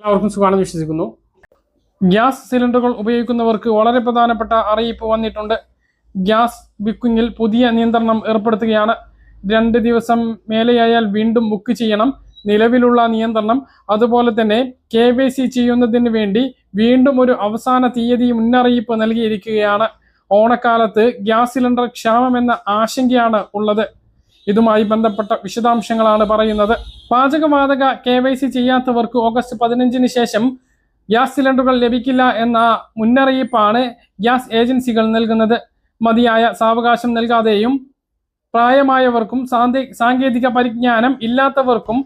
എല്ലാവർക്കും സുഖമാണെന്ന് വിശ്വസിക്കുന്നു. ഗ്യാസ് സിലിണ്ടറുകൾ ഉപയോഗിക്കുന്നവർക്ക് വളരെ പ്രധാനപ്പെട്ട അറിയിപ്പ് വന്നിട്ടുണ്ട്. ഗ്യാസ് ബുക്കിങ്ങിൽ പുതിയ നിയന്ത്രണം ഏർപ്പെടുത്തുകയാണ്. 2 ദിവസം മേലെയായാൽ വീണ്ടും ബുക്ക് ചെയ്യണം. നിലവിലുള്ള നിയന്ത്രണം അതുപോലെ തന്നെ KYC ചെയ്യുന്നതിന് വേണ്ടി വീണ്ടും ഒരു അവസാന തീയതി മുന്നറിയിപ്പ് നൽകിയിരിക്കുകയാണ്. ഓണക്കാലത്ത് ഗ്യാസ് സിലിണ്ടർ ക്ഷാമമെന്ന ആശങ്കയാണ് ഉള്ളത്. ഇതുമായി ബന്ധപ്പെട്ട വിശദാംശങ്ങളാണ് പറയുന്നത്. പാചകവാതക KYC ചെയ്യാത്തവർക്ക് ഓഗസ്റ്റ് 15-ന് ശേഷം ഗ്യാസ് സിലിണ്ടറുകൾ ലഭിക്കില്ല എന്ന മുന്നറിയിപ്പാണ് ഗ്യാസ് ഏജൻസികൾ നൽകുന്നത്. മതിയായ സാവകാശം നൽകാതെയും പ്രായമായവർക്കും സാങ്കേതിക പരിജ്ഞാനം ഇല്ലാത്തവർക്കും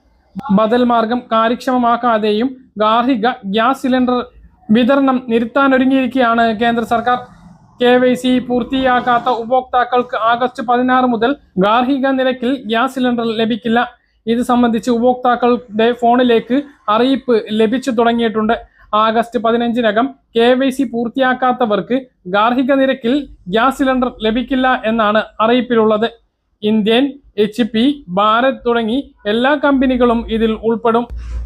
ബദൽ മാർഗം കാര്യക്ഷമമാക്കാതെയും ഗാർഹിക ഗ്യാസ് സിലിണ്ടർ വിതരണം നിർത്താനൊരുങ്ങിയിരിക്കുകയാണ് കേന്ദ്ര സർക്കാർ. KYC പൂർത്തിയാക്കാത്ത ഉപഭോക്താക്കൾക്ക് ആഗസ്റ്റ് 16 മുതൽ ഗാർഹിക നിരക്കിൽ ഗ്യാസ് സിലിണ്ടർ ലഭിക്കില്ല. ഇത് സംബന്ധിച്ച് ഉപഭോക്താക്കളുടെ ഫോണിലേക്ക് അറിയിപ്പ് ലഭിച്ചു തുടങ്ങിയിട്ടുണ്ട്. ആഗസ്റ്റ് 15-നകം KYC പൂർത്തിയാക്കാത്തവർക്ക് ഗാർഹിക നിരക്കിൽ ഗ്യാസ് സിലിണ്ടർ ലഭിക്കില്ല എന്നാണ് അറിയിപ്പിലുള്ളത്. ഇന്ത്യൻ, HP, ഭാരത് തുടങ്ങി എല്ലാ കമ്പനികളും ഇതിൽ ഉൾപ്പെടും.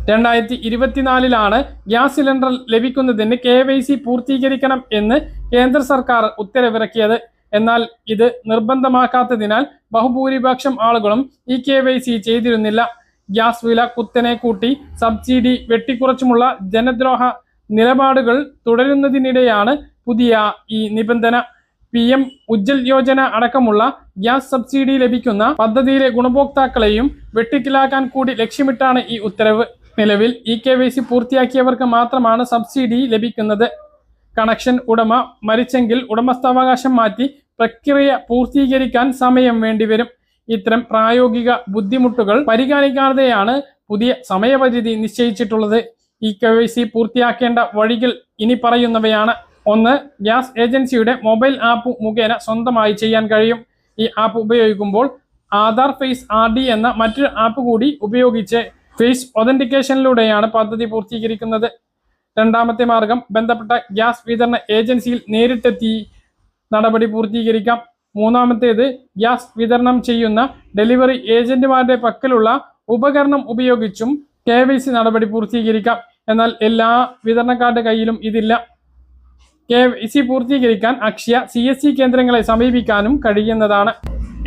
2024-ലാണ് ഗ്യാസ് സിലിണ്ടർ ലഭിക്കുന്നതിന് KYC പൂർത്തീകരിക്കണം എന്ന് കേന്ദ്ര സർക്കാർ ഉത്തരവിറക്കിയത്. എന്നാൽ ഇത് നിർബന്ധമാക്കാത്തതിനാൽ ബഹുഭൂരിപക്ഷം ആളുകളും ഈ KYC ചെയ്തിരുന്നില്ല. ഗ്യാസ് വില കുത്തനെ കൂട്ടി സബ്സിഡി വെട്ടിക്കുറച്ചുമുള്ള ജനദ്രോഹ നിലപാടുകൾ തുടരുന്നതിനിടെയാണ് പുതിയ ഈ നിബന്ധന. PM ഉജ്ജൽ യോജന അടക്കമുള്ള ഗ്യാസ് സബ്സിഡി ലഭിക്കുന്ന പദ്ധതിയിലെ ഗുണഭോക്താക്കളെയും വെട്ടിക്കിലാക്കാൻ കൂടി ലക്ഷ്യമിട്ടാണ് ഈ ഉത്തരവ്. നിലവിൽ ഈ KYC പൂർത്തിയാക്കിയവർക്ക് മാത്രമാണ് സബ്സിഡി ലഭിക്കുന്നത്. കണക്ഷൻ ഉടമ മരിച്ചെങ്കിൽ ഉടമസ്ഥാവകാശം മാറ്റി പ്രക്രിയ പൂർത്തീകരിക്കാൻ സമയം വേണ്ടിവരും. ഇത്തരം പ്രായോഗിക ബുദ്ധിമുട്ടുകൾ പരിഗണിക്കാതെയാണ് പുതിയ സമയപരിധി നിശ്ചയിച്ചിട്ടുള്ളത്. ഈ KYC പൂർത്തിയാക്കേണ്ട വഴികൾ ഇനി പറയുന്നവയാണ്. 1. ഗ്യാസ് ഏജൻസിയുടെ മൊബൈൽ ആപ്പ് മുഖേന സ്വന്തമായി ചെയ്യാൻ കഴിയും. ഈ ആപ്പ് ഉപയോഗിക്കുമ്പോൾ ആധാർ ഫേസ് RD എന്ന മറ്റൊരു ആപ്പ് കൂടി ഉപയോഗിച്ച് ഫേസ് ഒതന്റിക്കേഷനിലൂടെയാണ് പദ്ധതി പൂർത്തീകരിക്കുന്നത്. 2ാമത്തെ മാർഗം ബന്ധപ്പെട്ട ഗ്യാസ് വിതരണ ഏജൻസിയിൽ നേരിട്ടെത്തി നടപടി പൂർത്തീകരിക്കാം. 3ാമത്തേത് ഗ്യാസ് വിതരണം ചെയ്യുന്ന ഡെലിവറി ഏജന്റുമാരുടെ പക്കലുള്ള ഉപകരണം ഉപയോഗിച്ചും KYC നടപടി പൂർത്തീകരിക്കാം. എന്നാൽ എല്ലാ വിതരണക്കാരുടെ കയ്യിലും ഇതില്ല. KYC പൂർത്തീകരിക്കാൻ അക്ഷയ CSC കേന്ദ്രങ്ങളെ സമീപിക്കാനും കഴിയുന്നതാണ്.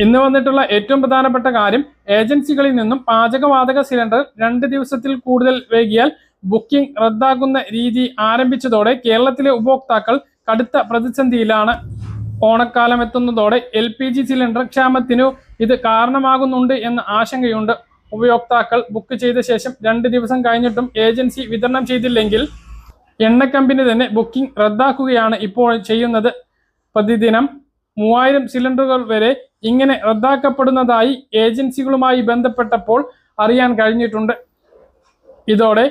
ഇന്ന് വന്നിട്ടുള്ള ഏറ്റവും പ്രധാനപ്പെട്ട കാര്യം, ഏജൻസികളിൽ നിന്നും പാചകവാതക സിലിണ്ടർ 2 ദിവസത്തിൽ കൂടുതൽ വൈകിയാൽ ബുക്കിംഗ് റദ്ദാക്കുന്ന രീതി ആരംഭിച്ചതോടെ കേരളത്തിലെ ഉപഭോക്താക്കൾ കടുത്ത പ്രതിസന്ധിയിലാണ്. ഓണക്കാലം എത്തുന്നതോടെ LPG സിലിണ്ടർ ക്ഷാമത്തിനു ഇത് കാരണമാകുന്നുണ്ട് എന്ന ആശങ്കയുണ്ട്. ഉപയോക്താക്കൾ ബുക്ക് ചെയ്ത ശേഷം 2 ദിവസം കഴിഞ്ഞിട്ടും ഏജൻസി വിതരണം ചെയ്തില്ലെങ്കിൽ എണ്ണക്കമ്പനി തന്നെ ബുക്കിംഗ് റദ്ദാക്കുകയാണ് ഇപ്പോൾ ചെയ്യുന്നത്. പ്രതിദിനം 3000 സിലിണ്ടറുകൾ വരെ ഇങ്ങനെ റദ്ദാക്കപ്പെടുന്നതായി ഏജൻസികളുമായി ബന്ധപ്പെട്ടപ്പോൾ അറിയാൻ കഴിഞ്ഞിട്ടുണ്ട്. ഇതോടെ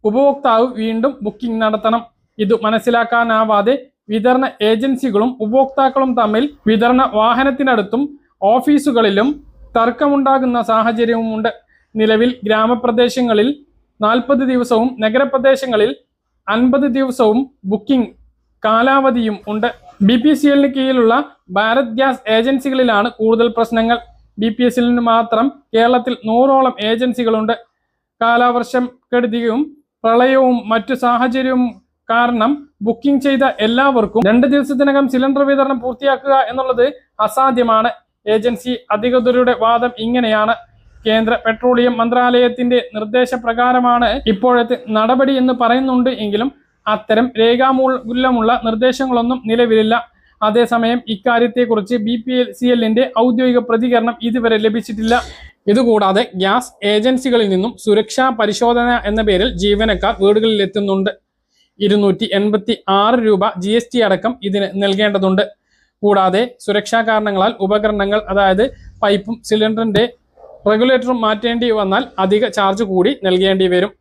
ഉപഭോക്താവ് വീണ്ടും ബുക്കിംഗ് നടത്തണം. ഇത് മനസ്സിലാക്കാനാവാതെ വിതരണ ഏജൻസികളും ഉപഭോക്താക്കളും തമ്മിൽ വിതരണ വാഹനത്തിനടുത്തും ഓഫീസുകളിലും തർക്കമുണ്ടാകുന്ന സാഹചര്യവുമുണ്ട്. നിലവിൽ ഗ്രാമപ്രദേശങ്ങളിൽ 40 ദിവസവും നഗരപ്രദേശങ്ങളിൽ 50 ദിവസവും ബുക്കിംഗ് കാലാവധിയും ഉണ്ട്. BPCL കീഴിലുള്ള ഭാരത് ഗ്യാസ് ഏജൻസികളിലാണ് കൂടുതൽ പ്രശ്നങ്ങൾ. BPCL മാത്രം കേരളത്തിൽ 100ഓളം ഏജൻസികളുണ്ട്. കാലവർഷം കെടുതിയും പ്രളയവും മറ്റു സാഹചര്യവും കാരണം ബുക്കിംഗ് ചെയ്ത എല്ലാവർക്കും 2 ദിവസത്തിനകം സിലിണ്ടർ വിതരണം പൂർത്തിയാക്കുക എന്നുള്ളത് അസാധ്യമാണ്. ഏജൻസി അധികൃതരുടെ വാദം ഇങ്ങനെയാണ്. കേന്ദ്ര പെട്രോളിയം മന്ത്രാലയത്തിന്റെ നിർദ്ദേശപ്രകാരമാണ് ഇപ്പോഴത്തെ നടപടി എന്ന് പറയുന്നുണ്ട് എങ്കിലും അത്തരം രേഖാമൂലമുള്ള നിർദ്ദേശങ്ങളൊന്നും നിലവിലില്ല. അതേസമയം ഇക്കാര്യത്തെക്കുറിച്ച് BPCLന്റെ ഔദ്യോഗിക പ്രതികരണം ഇതുവരെ ലഭിച്ചിട്ടില്ല. ഇതുകൂടാതെ ഗ്യാസ് ഏജൻസികളിൽ നിന്നും സുരക്ഷാ പരിശോധന എന്ന പേരിൽ ജീവനക്കാർ വീടുകളിൽ എത്തുന്നുണ്ട്. 286 രൂപ GST അടക്കം ഇതിന് നൽകേണ്ടതുണ്ട്. കൂടാതെ സുരക്ഷാ കാരണങ്ങളാൽ ഉപകരണങ്ങൾ, അതായത് പൈപ്പും സിലിണ്ടറിന്റെ റെഗുലേറ്ററും മാറ്റേണ്ടി വന്നാൽ അധിക ചാർജ് കൂടി നൽകേണ്ടി വരും.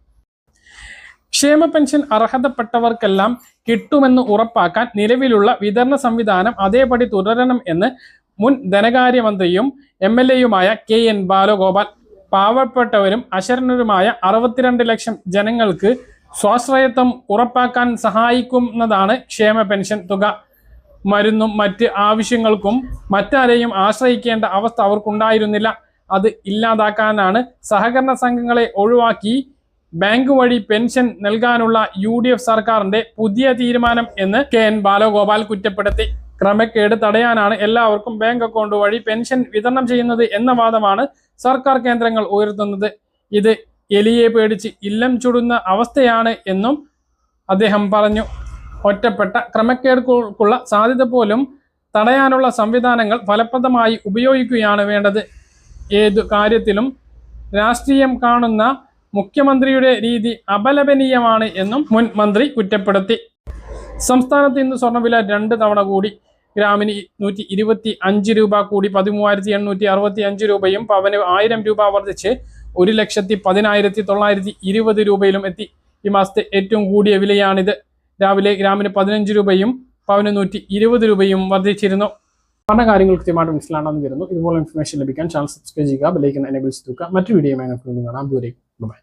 ക്ഷേമ പെൻഷൻ അർഹതപ്പെട്ടവർക്കെല്ലാം കിട്ടുമെന്ന് ഉറപ്പാക്കാൻ നിലവിലുള്ള വിതരണ സംവിധാനം അതേപടി തുടരണം എന്ന് മുൻ ധനകാര്യമന്ത്രിയും MLAയുമായ KN ബാലഗോപാൽ. പാവപ്പെട്ടവരും അശരണരുമായ 62 ലക്ഷം ജനങ്ങൾക്ക് സ്വാശ്രയത്വം ഉറപ്പാക്കാൻ സഹായിക്കുന്നതാണ് ക്ഷേമ പെൻഷൻ തുക. മരുന്നും മറ്റ് ആവശ്യങ്ങൾക്കും മറ്റാരെയും ആശ്രയിക്കേണ്ട അവസ്ഥ അവർക്കുണ്ടായിരുന്നില്ല. അത് ഇല്ലാതാക്കാനാണ് സഹകരണ സംഘങ്ങളെ ഒഴിവാക്കി ബാങ്ക് വഴി പെൻഷൻ നൽകാനുള്ള UDF സർക്കാരിന്റെ പുതിയ തീരുമാനം എന്ന് KN ബാലഗോപാൽ കുറ്റപ്പെടുത്തി. ക്രമക്കേട് തടയാനാണ് എല്ലാവർക്കും ബാങ്ക് അക്കൗണ്ട് വഴി പെൻഷൻ വിതരണം ചെയ്യുന്നത് എന്ന വാദമാണ് സർക്കാർ കേന്ദ്രങ്ങൾ ഉയർത്തുന്നത്. ഇത് എലിയെ പേടിച്ച് ഇല്ലം ചുടുന്ന അവസ്ഥയാണ് എന്നും അദ്ദേഹം പറഞ്ഞു. ഒറ്റപ്പെട്ട ക്രമക്കേടുകൾക്കുള്ള സാധ്യത പോലും തടയാനുള്ള സംവിധാനങ്ങൾ ഫലപ്രദമായി ഉപയോഗിക്കുകയാണ് വേണ്ടത്. ഏതു കാര്യത്തിലും രാഷ്ട്രീയം കാണുന്ന മുഖ്യമന്ത്രിയുടെ രീതി അപലപനീയമാണ് എന്നും മുൻ മന്ത്രി കുറ്റപ്പെടുത്തി. സംസ്ഥാനത്ത് ഇന്ന് സ്വർണ്ണവില 2 തവണ കൂടി. ഗ്രാമിന് 125 രൂപ കൂടി 13,865 രൂപയും പവന് 1000 രൂപ വർദ്ധിച്ച് 1,10,920 രൂപയിലും എത്തി. ഈ മാസത്തെ ഏറ്റവും കൂടിയ വിലയാണിത്. രാവിലെ ഗ്രാമിന് 15 രൂപയും പവന് 120 രൂപയും വർദ്ധിച്ചിരുന്നു. പല കാര്യങ്ങൾ കൃത്യമായിട്ട് മനസ്സിലാണെന്ന് വരുന്നു. ഇതുപോലെ ഇൻഫർമേഷൻ ലഭിക്കാൻ ചാനൽ സബ്സ്ക്രൈബ് ചെയ്യുക, ബെൽ ഐക്കൺ എനേബിൾ ചെയ്ത് വെക്കുക. മറ്റൊരു വീഡിയോയുമായി നമുക്ക് കാണാം. ദൂരേക്ക് ബൈ.